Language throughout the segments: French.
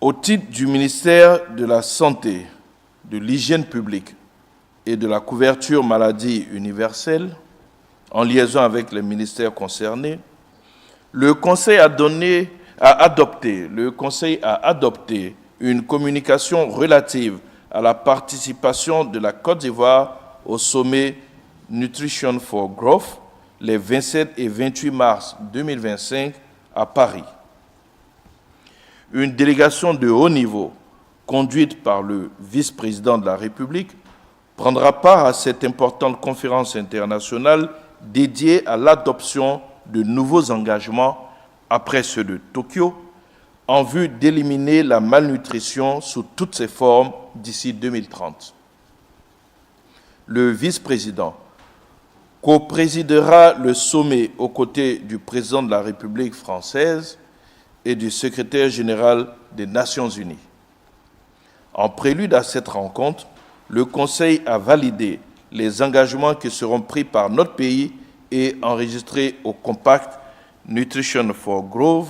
Au titre du ministère de la Santé, de l'Hygiène publique et de la couverture maladie universelle, en liaison avec les ministères concernés, le Conseil a adopté une communication relative à la participation de la Côte d'Ivoire au sommet Nutrition for Growth les 27 et 28 mars 2025 à Paris. Une délégation de haut niveau, conduite par le vice-président de la République, prendra part à cette importante conférence internationale dédiée à l'adoption de nouveaux engagements après ceux de Tokyo, en vue d'éliminer la malnutrition sous toutes ses formes d'ici 2030. Le vice-président co-présidera le sommet aux côtés du président de la République française et du secrétaire général des Nations Unies. En prélude à cette rencontre, le Conseil a validé les engagements qui seront pris par notre pays et enregistrés au Compact Nutrition for Growth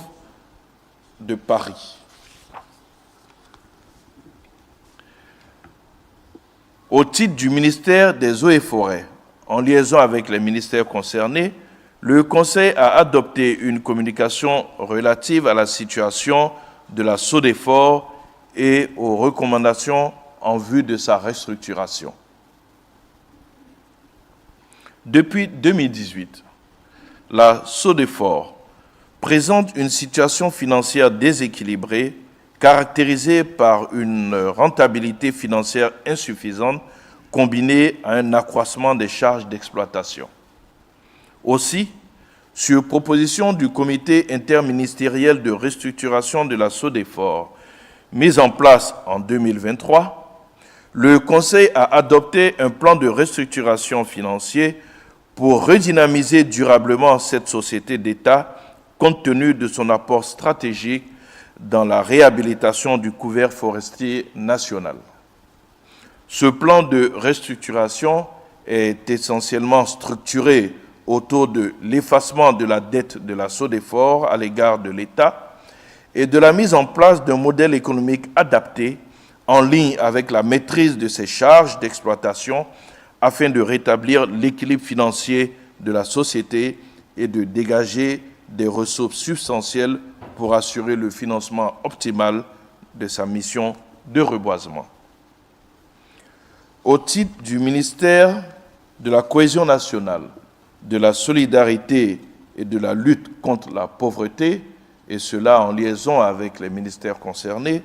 de Paris. Au titre du ministère des Eaux et Forêts, en liaison avec les ministères concernés, le Conseil a adopté une communication relative à la situation de la SODEFOR et aux recommandations en vue de sa restructuration. Depuis 2018, la SODEFOR présente une situation financière déséquilibrée, caractérisée par une rentabilité financière insuffisante combinée à un accroissement des charges d'exploitation. Aussi, sur proposition du comité interministériel de restructuration de la SODEFOR, mis en place en 2023, le Conseil a adopté un plan de restructuration financier pour redynamiser durablement cette société d'État compte tenu de son apport stratégique dans la réhabilitation du couvert forestier national. Ce plan de restructuration est essentiellement structuré autour de l'effacement de la dette de la SODEFOR à l'égard de l'État et de la mise en place d'un modèle économique adapté en ligne avec la maîtrise de ses charges d'exploitation afin de rétablir l'équilibre financier de la société et de dégager des ressources substantielles pour assurer le financement optimal de sa mission de reboisement. Au titre du ministère de la Cohésion nationale, de la solidarité et de la lutte contre la pauvreté, et cela en liaison avec les ministères concernés,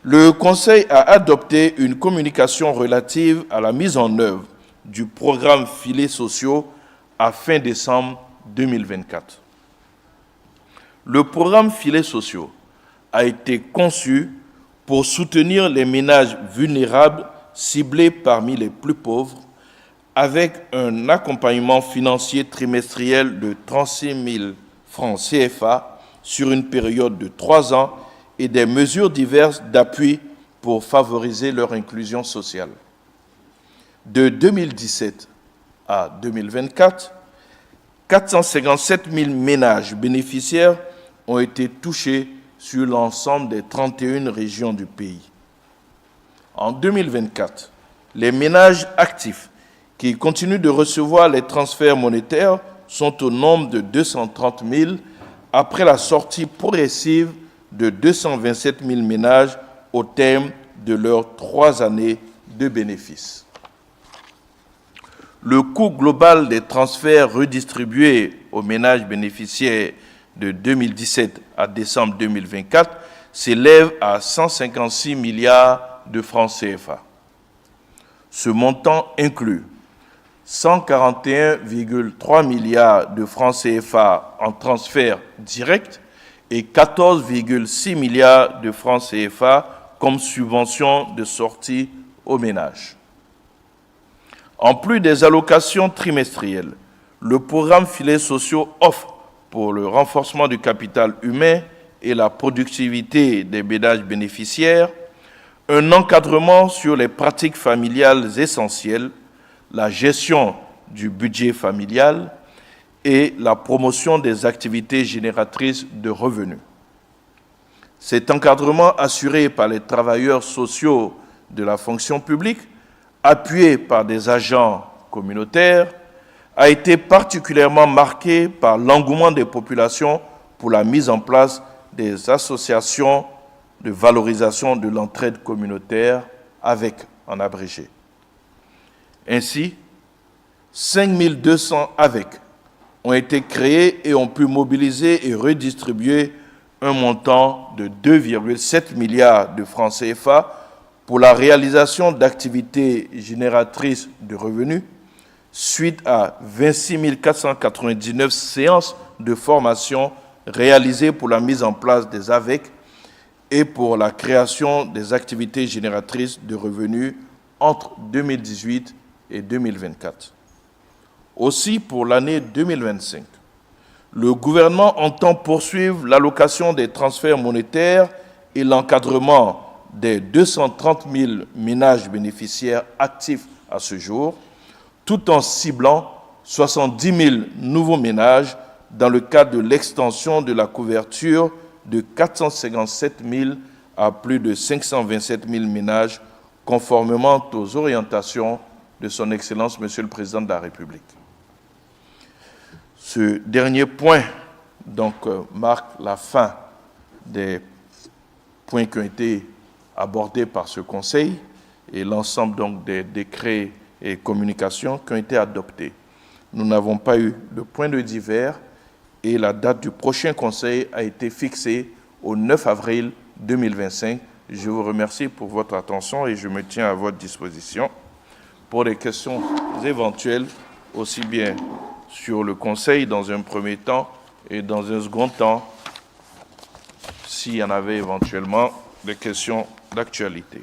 le Conseil a adopté une communication relative à la mise en œuvre du programme Filets sociaux à fin décembre 2024. Le programme Filets sociaux a été conçu pour soutenir les ménages vulnérables ciblés parmi les plus pauvres, avec un accompagnement financier trimestriel de 36 000 francs CFA sur une période de 3 ans et des mesures diverses d'appui pour favoriser leur inclusion sociale. De 2017 à 2024, 457 000 ménages bénéficiaires ont été touchés sur l'ensemble des 31 régions du pays. En 2024, les ménages actifs qui continuent de recevoir les transferts monétaires sont au nombre de 230 000 après la sortie progressive de 227 000 ménages au terme de leurs 3 années de bénéfices. Le coût global des transferts redistribués aux ménages bénéficiaires de 2017 à décembre 2024 s'élève à 156 milliards de francs CFA. Ce montant inclut 141,3 milliards de francs CFA en transferts directs et 14,6 milliards de francs CFA comme subvention de sortie aux ménages. En plus des allocations trimestrielles, le programme Filets sociaux offre, pour le renforcement du capital humain et la productivité des ménages bénéficiaires, un encadrement sur les pratiques familiales essentielles, la gestion du budget familial et la promotion des activités génératrices de revenus. Cet encadrement assuré par les travailleurs sociaux de la fonction publique, appuyé par des agents communautaires, a été particulièrement marqué par l'engouement des populations pour la mise en place des associations de valorisation de l'entraide communautaire avec, en abrégé. Ainsi, 5200 AVEC ont été créés et ont pu mobiliser et redistribuer un montant de 2,7 milliards de francs CFA pour la réalisation d'activités génératrices de revenus suite à 26 499 séances de formation réalisées pour la mise en place des AVEC et pour la création des activités génératrices de revenus entre 2018 et 2024. Aussi, pour l'année 2025, le gouvernement entend poursuivre l'allocation des transferts monétaires et l'encadrement des 230 000 ménages bénéficiaires actifs à ce jour, tout en ciblant 70 000 nouveaux ménages dans le cadre de l'extension de la couverture de 457 000 à plus de 527 000 ménages, conformément aux orientations de son Excellence, Monsieur le Président de la République. Ce dernier point donc, marque la fin des points qui ont été abordés par ce Conseil et l'ensemble donc des décrets et communications qui ont été adoptés. Nous n'avons pas eu de point de divers et la date du prochain Conseil a été fixée au 9 avril 2025. Je vous remercie pour votre attention et je me tiens à votre disposition pour des questions éventuelles, aussi bien sur le Conseil dans un premier temps et dans un second temps, s'il y en avait éventuellement des questions d'actualité.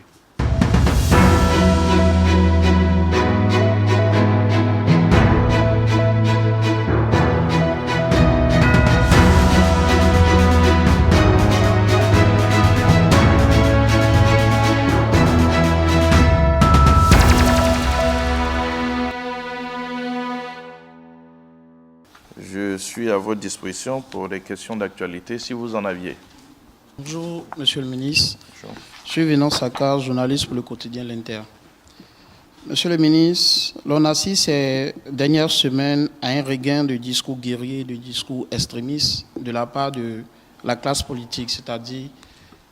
Je suis à votre disposition pour des questions d'actualité, si vous en aviez. Bonjour, Monsieur le ministre. Bonjour. Je suis Venant Sakar, journaliste pour le quotidien L'Inter. Monsieur le ministre, l'on assiste ces dernières semaines à un regain de discours guerriers, de discours extrémistes de la part de la classe politique, c'est-à-dire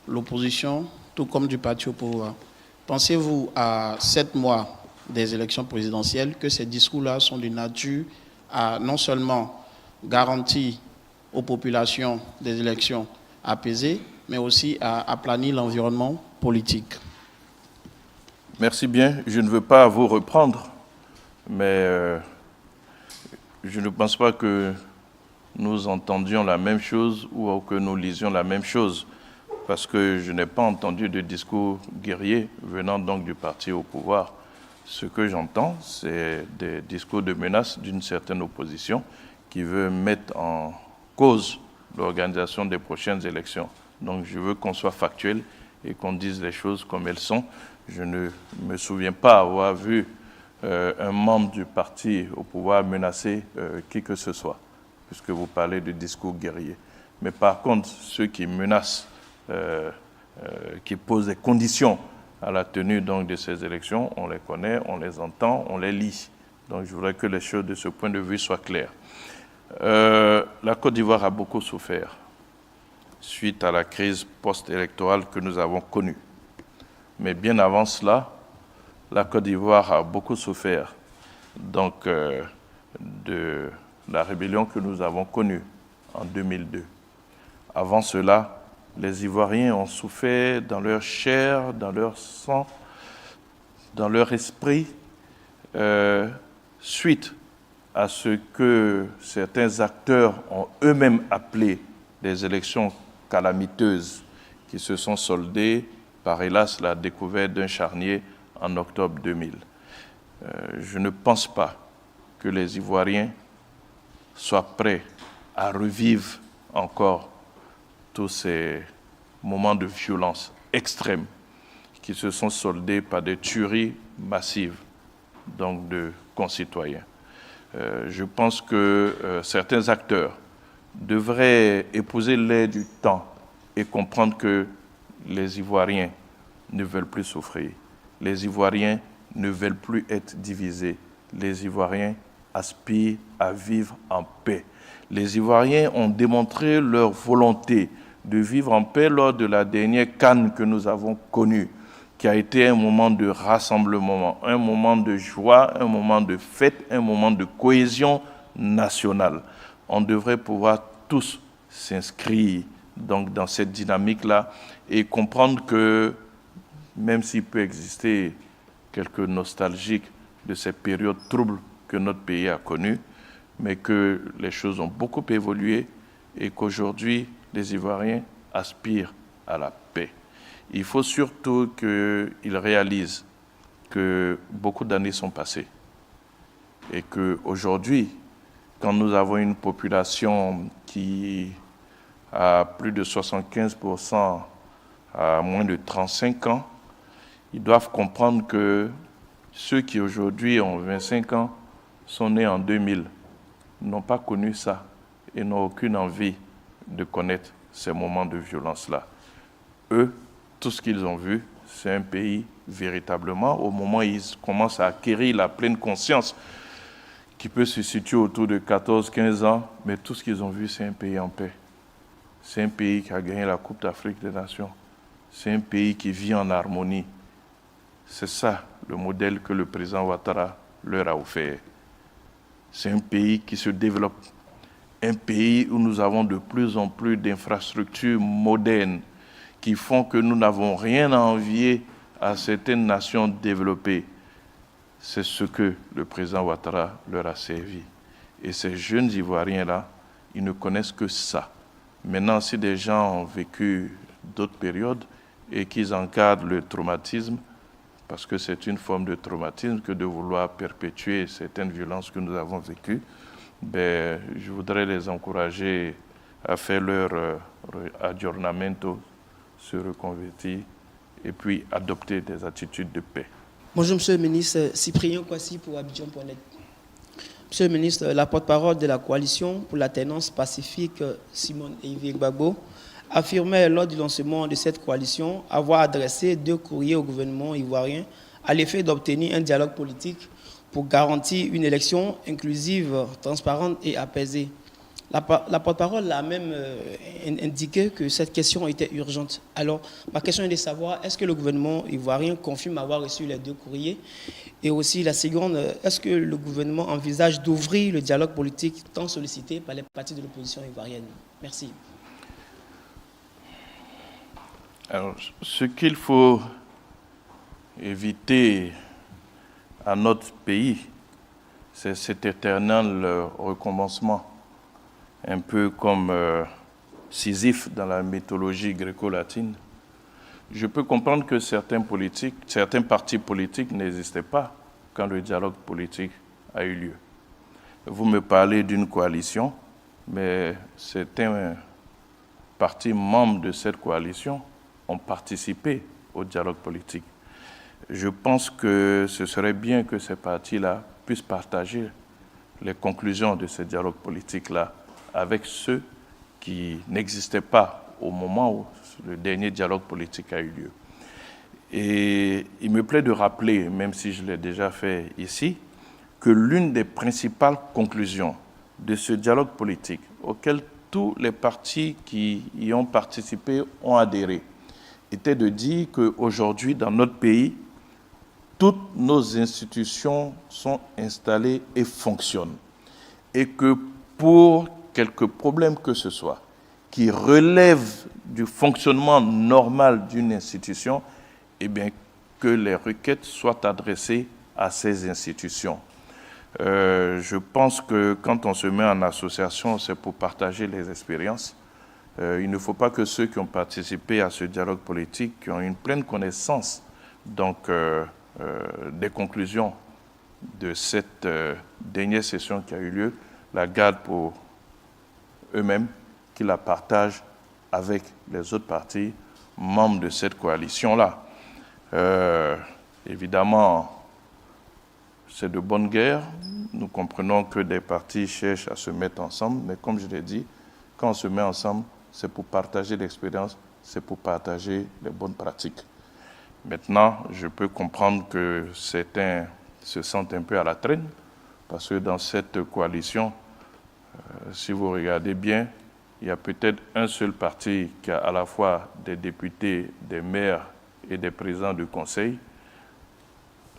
l'opposition, tout comme du parti au pouvoir. Pensez-vous, à 7 mois des élections présidentielles, que ces discours-là sont de nature à non seulement garantir aux populations des élections apaisées, mais aussi à aplanir l'environnement politique? Merci bien. Je ne veux pas vous reprendre, mais je ne pense pas que nous entendions la même chose ou que nous lisions la même chose, parce que je n'ai pas entendu de discours guerriers venant donc du parti au pouvoir. Ce que j'entends, c'est des discours de menace d'une certaine opposition qui veut mettre en cause l'organisation des prochaines élections. Donc je veux qu'on soit factuel et qu'on dise les choses comme elles sont. Je ne me souviens pas avoir vu un membre du parti au pouvoir menacer qui que ce soit, puisque vous parlez de discours guerriers. Mais par contre, ceux qui menacent, qui posent des conditions à la tenue donc, de ces élections, on les connaît, on les entend, on les lit. Donc je voudrais que les choses de ce point de vue soient claires. La Côte d'Ivoire a beaucoup souffert suite à la crise post-électorale que nous avons connue. Mais bien avant cela, la Côte d'Ivoire a beaucoup souffert donc, de la rébellion que nous avons connue en 2002. Avant cela, les Ivoiriens ont souffert dans leur chair, dans leur sang, dans leur esprit, suite à ce que certains acteurs ont eux-mêmes appelé des élections calamiteuses qui se sont soldées par, hélas, la découverte d'un charnier en octobre 2000. Je ne pense pas que les Ivoiriens soient prêts à revivre encore tous ces moments de violence extrême qui se sont soldés par des tueries massives donc de concitoyens. Je pense que certains acteurs devraient épouser l'air du temps et comprendre que les Ivoiriens ne veulent plus souffrir. Les Ivoiriens ne veulent plus être divisés. Les Ivoiriens aspirent à vivre en paix. Les Ivoiriens ont démontré leur volonté de vivre en paix lors de la dernière CAN que nous avons connue, qui a été un moment de rassemblement, un moment de joie, un moment de fête, un moment de cohésion nationale. On devrait pouvoir tous s'inscrire donc dans cette dynamique-là et comprendre que même s'il peut exister quelques nostalgiques de ces périodes troubles que notre pays a connues, mais que les choses ont beaucoup évolué et qu'aujourd'hui, les Ivoiriens aspirent à la paix. Il faut surtout qu'ils réalisent que beaucoup d'années sont passées et qu'aujourd'hui, quand nous avons une population qui a plus de 75% à moins de 35 ans, ils doivent comprendre que ceux qui aujourd'hui ont 25 ans sont nés en 2000, n'ont pas connu ça et n'ont aucune envie de connaître ces moments de violence-là. Eux, tout ce qu'ils ont vu, c'est un pays véritablement, au moment où ils commencent à acquérir la pleine conscience, qui peut se situer autour de 14-15 ans, mais tout ce qu'ils ont vu, c'est un pays en paix. C'est un pays qui a gagné la Coupe d'Afrique des Nations. C'est un pays qui vit en harmonie. C'est ça le modèle que le président Ouattara leur a offert. C'est un pays qui se développe. Un pays où nous avons de plus en plus d'infrastructures modernes qui font que nous n'avons rien à envier à certaines nations développées. C'est ce que le président Ouattara leur a servi. Et ces jeunes Ivoiriens-là, ils ne connaissent que ça. Maintenant, si des gens ont vécu d'autres périodes et qu'ils encadrent le traumatisme, parce que c'est une forme de traumatisme que de vouloir perpétuer certaines violences que nous avons vécues, je voudrais les encourager à faire leur aggiornamento, se reconvertir et puis adopter des attitudes de paix. Bonjour, Monsieur le ministre. Cyprien Kwasi pour Abidjan.net. Monsieur le ministre, la porte-parole de la coalition pour l'alternance pacifique, Simone Eivie Gbagbo, affirmait lors du lancement de cette coalition avoir adressé 2 courriers au gouvernement ivoirien à l'effet d'obtenir un dialogue politique pour garantir une élection inclusive, transparente et apaisée. La porte-parole a même indiqué que cette question était urgente. Alors, ma question est de savoir, est-ce que le gouvernement ivoirien confirme avoir reçu les 2 courriers? Et aussi, la seconde, est-ce que le gouvernement envisage d'ouvrir le dialogue politique tant sollicité par les partis de l'opposition ivoirienne? Merci. Alors, ce qu'il faut éviter à notre pays, c'est cet éternel recommencement, un peu comme Sisyphe dans la mythologie gréco-latine. Je peux comprendre que certains partis politiques n'existaient pas quand le dialogue politique a eu lieu. Vous me parlez d'une coalition, mais certains partis membres de cette coalition ont participé au dialogue politique. Je pense que ce serait bien que ces partis-là puissent partager les conclusions de ce dialogue politique-là avec ceux qui n'existaient pas au moment où le dernier dialogue politique a eu lieu. Et il me plaît de rappeler, même si je l'ai déjà fait ici, que l'une des principales conclusions de ce dialogue politique, auquel tous les partis qui y ont participé ont adhéré, était de dire qu'aujourd'hui, dans notre pays, toutes nos institutions sont installées et fonctionnent. Et que pour quelque problème que ce soit, qui relève du fonctionnement normal d'une institution, eh bien, que les requêtes soient adressées à ces institutions. Je pense que quand on se met en association, c'est pour partager les expériences. Il ne faut pas que ceux qui ont participé à ce dialogue politique, qui ont une pleine connaissance donc, des conclusions de cette dernière session qui a eu lieu, la gardent pour eux-mêmes, qui la partagent avec les autres partis membres de cette coalition-là. Évidemment, c'est de bonne guerre. Nous comprenons que des partis cherchent à se mettre ensemble, mais comme je l'ai dit, quand on se met ensemble, c'est pour partager l'expérience, c'est pour partager les bonnes pratiques. Maintenant, je peux comprendre que certains se sentent un peu à la traîne, parce que dans cette coalition, si vous regardez bien, il y a peut-être un seul parti qui a à la fois des députés, des maires et des présidents de conseil.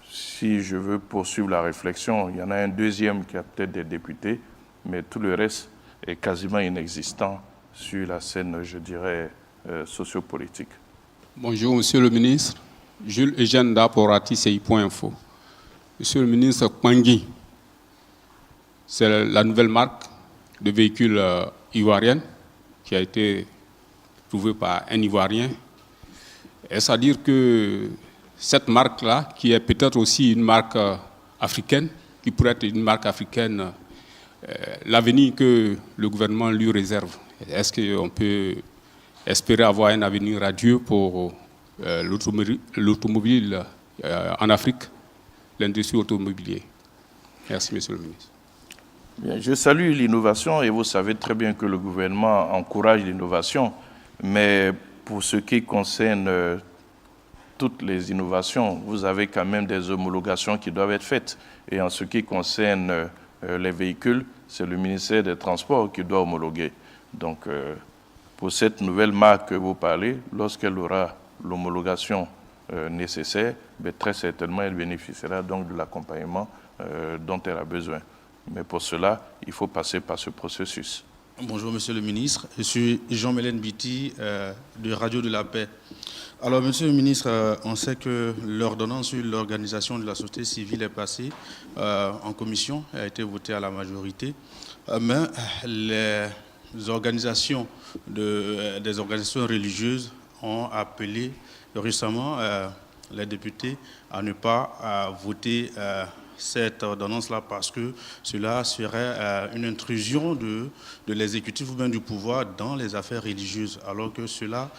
Si je veux poursuivre la réflexion, il y en a un deuxième qui a peut-être des députés, mais tout le reste est quasiment inexistant sur la scène, je dirais, sociopolitique. Bonjour, Monsieur le ministre. Jules Eugène pour ATCI.info. Monsieur le ministre Kwangi, c'est la nouvelle marque de véhicule ivoirienne qui a été trouvée par un Ivoirien. Est-ce à dire que cette marque-là, qui est peut-être aussi une marque africaine, qui pourrait être une marque africaine, l'avenir que le gouvernement lui réserve, est-ce qu'on peut espérer avoir un avenir radieux pour l'automobile en Afrique, l'industrie automobilière? Merci, Monsieur le ministre. Bien, je salue l'innovation et vous savez très bien que le gouvernement encourage l'innovation, mais pour ce qui concerne toutes les innovations, vous avez quand même des homologations qui doivent être faites. Et en ce qui concerne les véhicules, c'est le ministère des Transports qui doit homologuer. Donc, pour cette nouvelle marque que vous parlez, lorsqu'elle aura l'homologation nécessaire, très certainement, elle bénéficiera donc de l'accompagnement dont elle a besoin. Mais pour cela, il faut passer par ce processus. Bonjour, Monsieur le ministre. Je suis Jean-Mélène Biti de Radio de la Paix. Alors, Monsieur le ministre, on sait que l'ordonnance sur l'organisation de la société civile est passée en commission, a été votée à la majorité, mais les organisations des organisations religieuses ont appelé récemment les députés à ne pas voter cette ordonnance-là parce que cela serait une intrusion de l'exécutif ou bien du pouvoir dans les affaires religieuses, alors que cela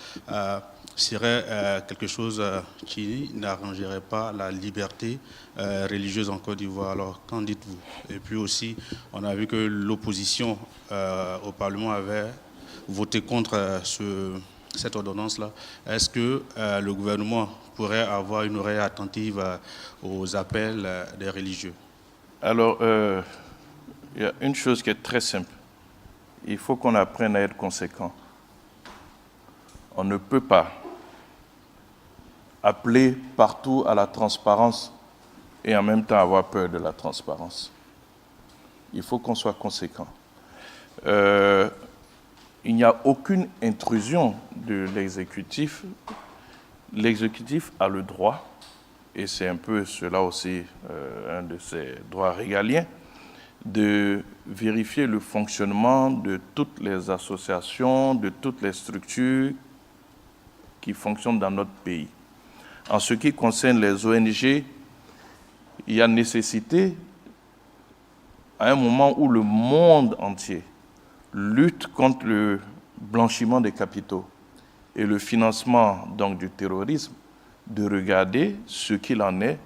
serait quelque chose qui n'arrangerait pas la liberté religieuse en Côte d'Ivoire. Alors, qu'en dites-vous? Et puis aussi, on a vu que l'opposition au Parlement avait voté contre cette ordonnance-là. Est-ce que le gouvernement pourrait avoir une oreille attentive aux appels des religieux? Alors, il y a une chose qui est très simple. Il faut qu'on apprenne à être conséquent. On ne peut pas appeler partout à la transparence et en même temps avoir peur de la transparence. Il faut qu'on soit conséquent. Il n'y a aucune intrusion de l'exécutif. L'exécutif a le droit, et c'est un peu cela aussi un de ses droits régaliens, de vérifier le fonctionnement de toutes les associations, de toutes les structures qui fonctionnent dans notre pays. En ce qui concerne les ONG, il y a nécessité, à un moment où le monde entier lutte contre le blanchiment des capitaux et le financement donc, du terrorisme, de regarder ce qu'il en est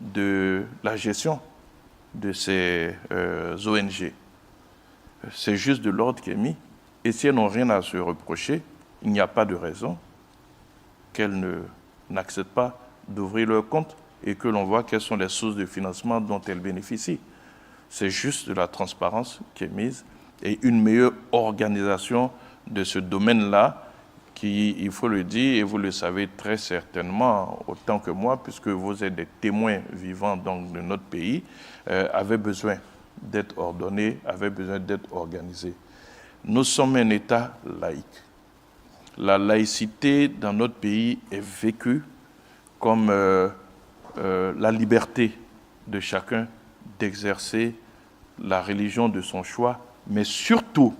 de la gestion de ces ONG. C'est juste de l'ordre qui est mis. Et si elles n'ont rien à se reprocher, il n'y a pas de raison qu'elles n'acceptent pas d'ouvrir leur compte et que l'on voit quelles sont les sources de financement dont elles bénéficient. C'est juste de la transparence qui est mise et une meilleure organisation de ce domaine-là qui, il faut le dire, et vous le savez très certainement, autant que moi, puisque vous êtes des témoins vivants donc, de notre pays, avait besoin d'être ordonné, avait besoin d'être organisé. Nous sommes un État laïque. La laïcité dans notre pays est vécue comme la liberté de chacun d'exercer la religion de son choix, mais surtout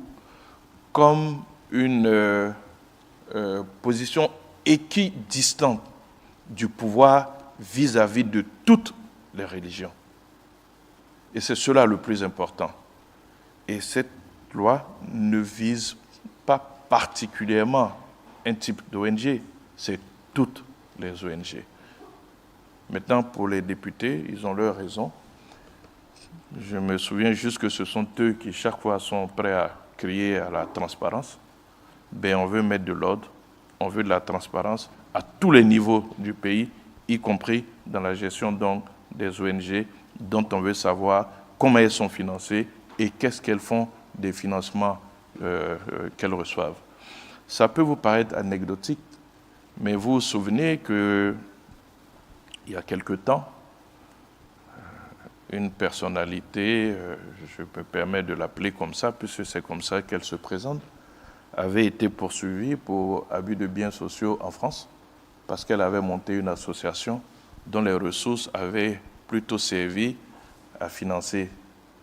comme une position équidistante du pouvoir vis-à-vis de toutes les religions. Et c'est cela le plus important. Et cette loi ne vise pas particulièrement un type d'ONG, c'est toutes les ONG. Maintenant, pour les députés, ils ont leur raison. Je me souviens juste que ce sont eux qui, chaque fois, sont prêts à crier à la transparence. ben on veut mettre de l'ordre, on veut de la transparence à tous les niveaux du pays, y compris dans la gestion donc, des ONG, dont on veut savoir comment elles sont financées et qu'est-ce qu'elles font des financements qu'elles reçoivent. Ça peut vous paraître anecdotique, mais vous vous souvenez qu'il y a quelque temps, une personnalité, je me permets de l'appeler comme ça, puisque c'est comme ça qu'elle se présente, avait été poursuivie pour abus de biens sociaux en France, parce qu'elle avait monté une association dont les ressources avaient plutôt servi à financer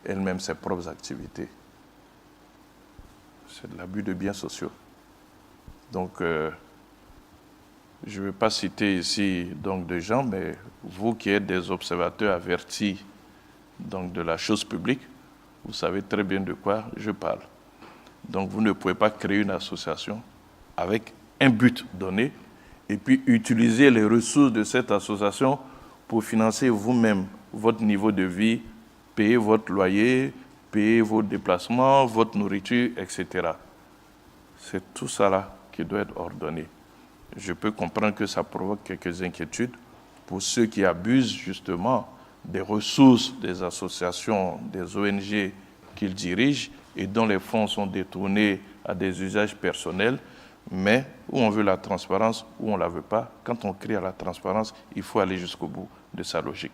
elle-même ses propres activités. C'est de l'abus de biens sociaux. Donc, je ne vais pas citer ici donc, des gens, mais vous qui êtes des observateurs avertis donc, de la chose publique, vous savez très bien de quoi je parle. Donc, vous ne pouvez pas créer une association avec un but donné et puis utiliser les ressources de cette association pour financer vous-même votre niveau de vie, payer votre loyer, payer vos déplacements, votre nourriture, etc. C'est tout ça là qui doit être ordonné. Je peux comprendre que ça provoque quelques inquiétudes pour ceux qui abusent justement des ressources des associations, des ONG qu'ils dirigent et dont les fonds sont détournés à des usages personnels, mais où on veut la transparence, où on ne la veut pas. Quand on crie à la transparence, il faut aller jusqu'au bout de sa logique.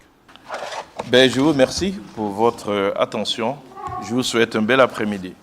Je vous remercie pour votre attention. Je vous souhaite un bel après-midi.